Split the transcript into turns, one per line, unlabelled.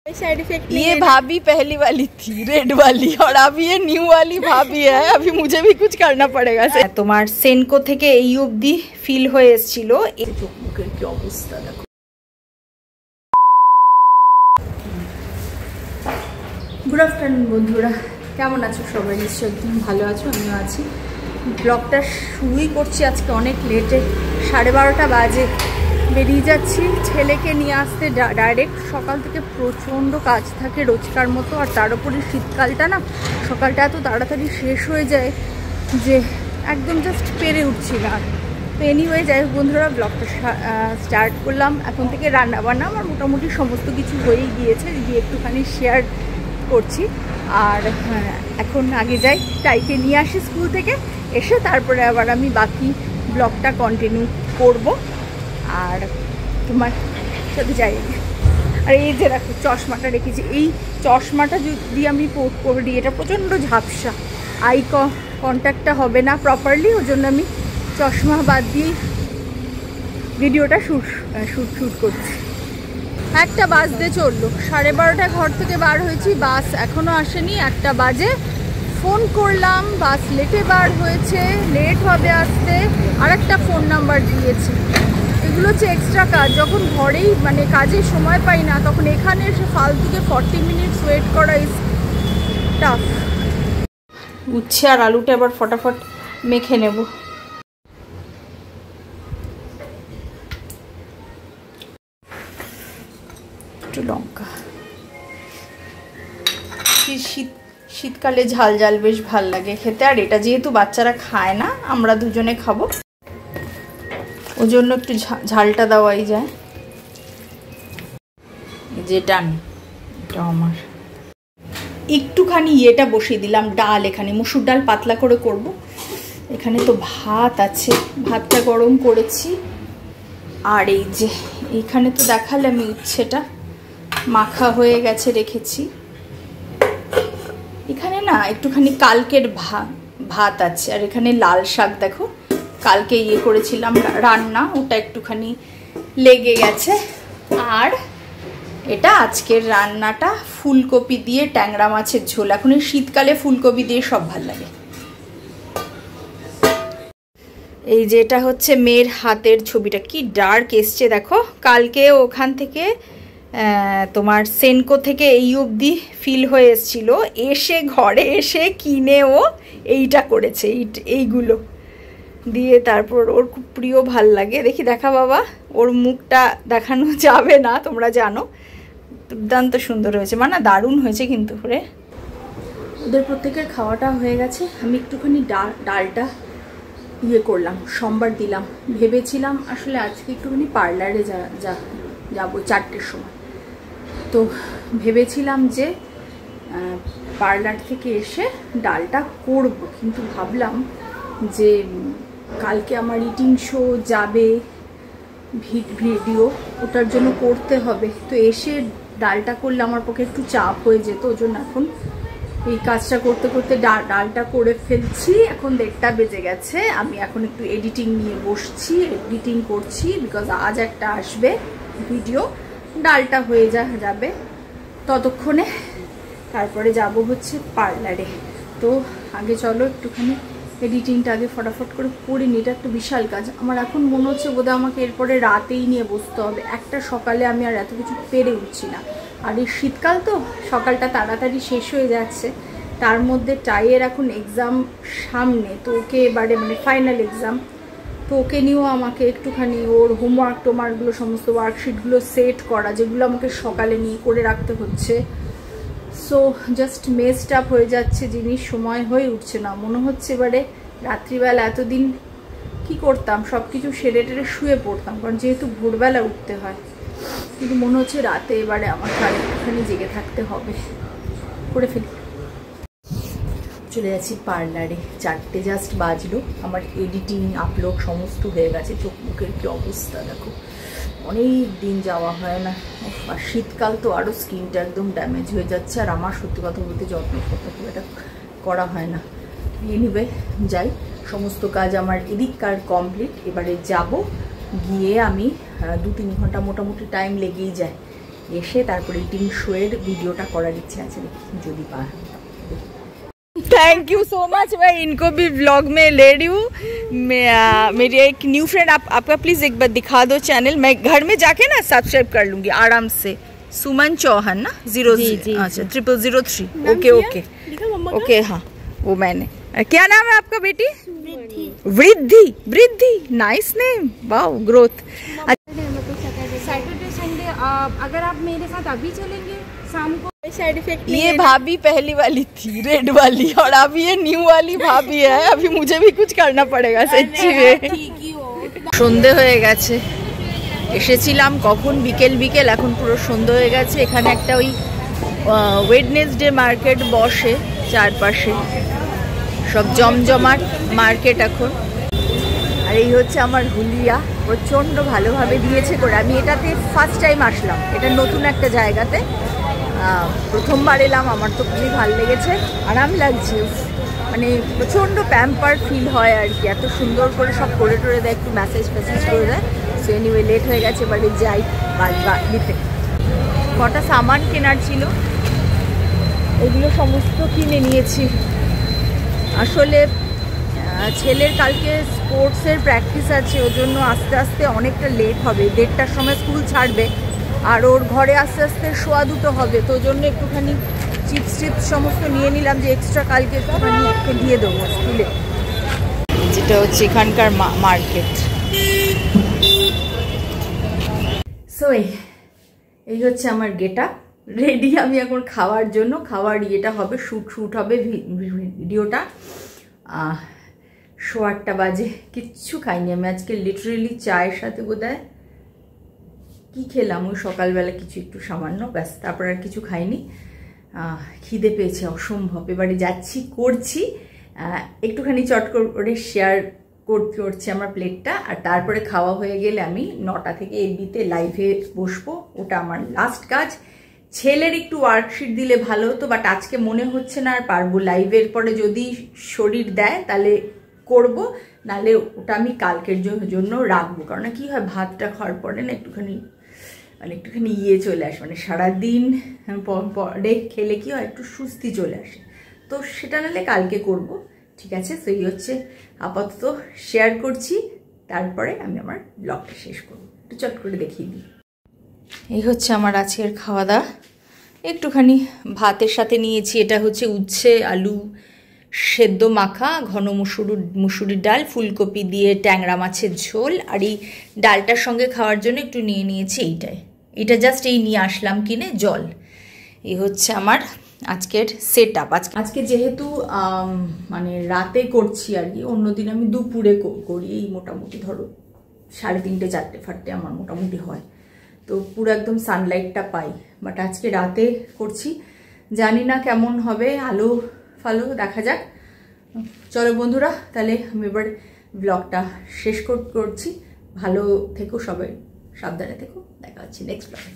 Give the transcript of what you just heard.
Side effect
ये भाभी पहली वाली थी रेड वाली और अब ये न्यू वाली भाभी है। अभी मुझे भी कुछ करना पड़ेगा। তোমার সেনকো থেকে এই অবধি ফিল হয়ে এসেছিল। এই চোখ মুখের কি অবস্থা দেখো। গুড আফটারনুন বন্ধুরা, কেমন আছো সবাই? নিশ্চয়ই একদম ভালো আছো, আমিও আছি। ব্লগটা শুরুই করছি আজকে অনেক লেটে, 12:30 বাজে। বেরিয়ে যাচ্ছি ছেলেকে নিয়ে আসতে ডাইরেক্ট। সকাল থেকে প্রচণ্ড কাজ থাকে রোজকার মতো, আর তার উপরে শীতকালটা না, সকালটা এত তাড়াতাড়ি শেষ হয়ে যায় যে একদম জাস্ট পেরে উঠছি না। তো এনিওয়ে যাই হোক বন্ধুরা, ব্লগটা স্টার্ট করলাম। এখন থেকে রান্নাবান্না আমার মোটামুটি সমস্ত কিছু হয়েই গিয়েছে, গিয়ে একটুখানি শেয়ার করছি। আর এখন আগে যাই, টাইকে নিয়ে আসি স্কুল থেকে, এসে তারপরে আবার আমি বাকি ব্লগটা কন্টিনিউ করব। আর তোমার সাথে যাই। আর এই যে দেখো চশমাটা রেখেছি, এই চশমাটা যদি আমি পোর্ট করি এটা প্রচণ্ড ঝাপসা, আই কন্ট্যাক্টটা হবে না প্রপারলি, ওই জন্য আমি চশমা বাদ দিয়ে ভিডিওটা শ্যুট করছি। একটা বাজতে চললো, 12:30 ঘর থেকে বার হয়েছি, বাস এখনও আসেনি। 1টা বাজে, ফোন করলাম, বাস লেটে বার হয়েছে, লেট হবে আসতে, আর একটা ফোন নাম্বার দিয়েছে। এগুলো হচ্ছে এক্সট্রা কাজ। যখন ঘরেই মানে কাজে সময় পাই না, তখন এখানে এসে ফালতুকে 40 মিনিটস ওয়েট করা ইজ টাফ। উচ্ছে আর আলুটা আবার ফটাফট মেখে নেব। একটু লঙ্কা, শীতকালে ঝাল ঝাল বেশ ভাল লাগে খেতে। আর এটা যেহেতু বাচ্চারা খায় না, আমরা দুজনে খাবো, ওই জন্য একটু ঝালটা দেওয়াই যায়। যেটা এটা আমার একটুখানি ইয়েটা বসিয়ে দিলাম, ডাল, এখানে মসুর ডাল পাতলা করে করব। এখানে তো ভাত আছে, ভাতটা গরম করেছি। আর এই যে এখানে তো দেখালে আমি উচ্ছেটা মাখা হয়ে গেছে রেখেছি। এখানে না একটুখানি কালকের ভাত আছে, আর এখানে লাল শাক দেখো কালকে ইয়ে করেছিলাম রান্না, ওটা একটুখানি লেগে গেছে। আর এটা আজকের রান্নাটা ফুলকপি দিয়ে ট্যাংরা মাছের ঝোল। এখন এই শীতকালে ফুলকপি দিয়ে সব ভাল লাগে। এই যে এটা হচ্ছে মেয়ের হাতের ছবিটা, কি ডার্ক এসছে দেখো। কালকে ওখান থেকে তোমার সেনকো থেকে এই অবধি ফিল হয়ে এসছিল, এসে ঘরে এসে কিনে ও এইটা করেছে, এইগুলো দিয়ে। তারপর ওর খুব প্রিয়, ভাল লাগে। দেখি দেখা বাবা, ওর মুখটা দেখানো যাবে না তোমরা জানো। দুর্দান্ত সুন্দর হয়েছে, মানে দারুণ হয়েছে কিন্তু। রে ওদের প্রত্যেকের খাওয়াটা হয়ে গেছে। আমি একটুখানি ডালটা ইয়ে করলাম, সোমবার দিলাম। ভেবেছিলাম আসলে আজকে একটুখানি পার্লারে যাবো 4টের সময়। তো ভেবেছিলাম যে পার্লার থেকে এসে ডালটা করব, কিন্তু ভাবলাম যে কালকে আমার ইটিং শো যাবে, ভিডিও, ওটার জন্য করতে হবে। তো এসে ডালটা করলে আমার পক্ষে একটু চাপ হয়ে যেত, ওই জন্য এখন এই কাজটা করতে করতে ডালটা করে ফেলছি। এখন 1টা বেজে গেছে, আমি এখন একটু এডিটিং নিয়ে বসছি, এডিটিং করছি, বিকজ আজ একটা আসবে ভিডিও। ডালটা হয়ে যাবে ততক্ষণে, তারপরে যাব হচ্ছে পার্লারে। তো আগে চলো একটুখানি এডিটিংটা আগে ফটাফট করে করে নিই। এটা একটা বিশাল কাজ আমার। এখন মনে হচ্ছে বোধহয় আমাকে এরপরে রাতেই নিয়ে বসতে হবে। একটা সকালে আমি আর এত কিছু পেরে উঠছি না। আর এই শীতকাল তো সকালটা তাড়াতাড়ি শেষ হয়ে যাচ্ছে, তার মধ্যে টাইয়ের এখন এক্সাম সামনে। তো ওকে এবারে মানে ফাইনাল এক্সাম, তো ওকে নিয়েও আমাকে একটুখানি ওর টোমার্কগুলো সমস্ত ওয়ার্কশিটগুলো সেট করা, যেগুলো আমাকে সকালে নিয়ে করে রাখতে হচ্ছে। সো জাস্ট মেসড আপ হয়ে যাচ্ছে জিনিস, সময় হয়ে উঠছে না। মনে হচ্ছে এবারে রাত্রিবেলা এতদিন কি করতাম, সব কিছু সেরে টেরে শুয়ে পড়তাম, কারণ যেহেতু ভোরবেলা উঠতে হয়। কিন্তু মনে হচ্ছে রাতে এবারে আমার একটুখানি জেগে থাকতে হবে। করে ফেলি, চলে যাচ্ছি পার্লারে। 4টে জাস্ট বাজলো, আমার এডিটিং আপলোড সমস্ত হয়ে গেছে। চোখ মুখের কি অবস্থা দেখো, অনেক দিন যাওয়া হয় না। আর শীতকাল তো আরও স্কিনটা একদম ড্যামেজ হয়ে যাচ্ছে। আর আমার সত্যি কথা বলতে যত্ন করতে খুব এটা করা হয় না। এনিওয়ে যাই, সমস্ত কাজ আমার এদিককার কমপ্লিট। এবারে যাব, গিয়ে আমি 2-3 ঘন্টা মোটামুটি টাইম লেগেই যায় এসে তারপরে ইটিং শোয়ের ভিডিওটা করার ইচ্ছে আছে, যদি পায়। Thank you so much. मैं इनको भी व्लॉग में ले रही हूँ। मेरी एक न्यू फ्रेंड, आपका प्लीज़ एक बार दिखा दो चैनल। मैं घर में जाके ना सब्सक्राइब कर लूँगी आराम से। सुमन चौहान ना 0003। ओके ओके ओके, हाँ वो मैंने। क्या नाम है आपका बेटी? वृद्धि। वृद्धि, nice name, wow, growth.
Saturday Sunday अगर आप मेरे साथ अभी चलेंगे शाम को, साइड इफेक्ट
ये भाभी पहली वाली थी रेड वाली, और अभी ये न्यू वाली भाभी है। अभी मुझे भी कुछ करना पड़ेगा सच्ची में। সন্ধে হয়ে গেছে, এসেছিলাম কখন বিকেল বিকেল, এখন পুরো সন্ধে হয়ে গেছে। এখানে একটা ওই ওয়েডনেসডে মার্কেট বসে, চারপাশে সব জমজমাট মার্কেট এখন। আর এই হচ্ছে আমার হুলিয়া, প্রচণ্ড ভালোভাবে দিয়েছে করে। আমি এটাতে ফার্স্ট টাইম আসলাম, এটা নতুন একটা জায়গাতে প্রথমবার এলাম। আমার তো খুবই ভালো লেগেছে, আরাম লাগছে, মানে প্রচণ্ড প্যাম্পার ফিল হয় আর কি। এত সুন্দর করে সব করে টোরে দেয়, একটু ম্যাসেজ করে দেয়। সো এনিওয়ে লেট হয়ে গেছে, এবারে যাই বাড়িতে। কটা সামান কেনার ছিল, এগুলো সমস্ত কিনে নিয়েছি। আসলে ছেলের কালকে স্পোর্টসের প্র্যাকটিস আছে, ওর জন্য আস্তে আস্তে অনেকটা লেট হবে। 1:30টার সময় স্কুল ছাড়বে, আর ওর ঘরে আস্তে আস্তে 1:15 হবে। তো ওর জন্য একটুখানি চিপস টিপস সমস্ত নিয়ে নিলাম, যে এক্সট্রা কালকে একটুখানি ওকে দিয়ে দেবো স্কুলে। যেটা হচ্ছে এখানকার মার্কেট। সো এই হচ্ছে আমার গেটআপ, রেডি আমি এখন খাওয়ার জন্য। খাওয়ার ইয়েটা হবে, শ্যুট হবে ভিডিওটা। 8:15 বাজে, কিচ্ছু খাইনি আমি আজকে, লিটারেলি চায়ের সাথে বোধহয় কী খেলাম ওই সকালবেলা কিছু একটু সামান্য, ব্যাস, তারপর আর কিছু খাইনি। খিদে পেয়েছে অসম্ভব। এবারে যাচ্ছি, করছি একটুখানি চট করে শেয়ার করছি আমার প্লেটটা। আর তারপরে খাওয়া হয়ে গেলে আমি 9টা থেকে এফবিতে লাইভে বসবো, ওটা আমার লাস্ট কাজ। ছেলের একটু ওয়ার্কশিট দিলে ভালো হতো, বাট আজকে মনে হচ্ছে না আর পারবো। লাইভের পরে যদি শরীর দেয় তাহলে করব, নাহলে ওটা আমি কালকের জন্য রাখবো। কারণ কি হয়, ভাতটা খাওয়ার পরে না একটুখানি ইয়ে চলে আসে, মানে সারাদিন পরে খেলে কি হয়, একটু সুস্তি চলে আসে। তো সেটা নাহলে কালকে করব, ঠিক আছে? তো এই হচ্ছে আপাতত শেয়ার করছি, তারপরে আমি আমার ব্লগটা শেষ করব। একটু চট করে দেখিয়ে দিই। এই হচ্ছে আমার আজকের খাওয়া দাওয়া। একটুখানি ভাতের সাথে নিয়েছি, এটা হচ্ছে উচ্ছে আলু সেদ্ধ মাখা, ঘন মুসুরির ডাল, ফুলকপি দিয়ে ট্যাংরা মাছের ঝোল। আর এই ডালটার সঙ্গে খাওয়ার জন্য একটু নিয়ে নিয়েছি এইটা জাস্ট এই নিয়ে আসলাম কিনে, জল। এই হচ্ছে আমার আজকের সেট আপ। আজকে যেহেতু মানে রাতে করছি আর কি, অন্যদিন আমি দুপুরে করি। এই মোটামুটি ধরো 3:30 4টে আমার মোটামুটি হয়, তো পুরো একদম সানলাইটটা পাই। বাট আজকে রাতে করছি, জানি না কেমন হবে, আলো ফালো দেখা যাক। চলো বন্ধুরা, তাহলে আমি এবার ব্লগটা শেষ করছি। ভালো থেকো সবাই, সাবধানে থেকো, দেখা হচ্ছে নেক্সট ব্লগে।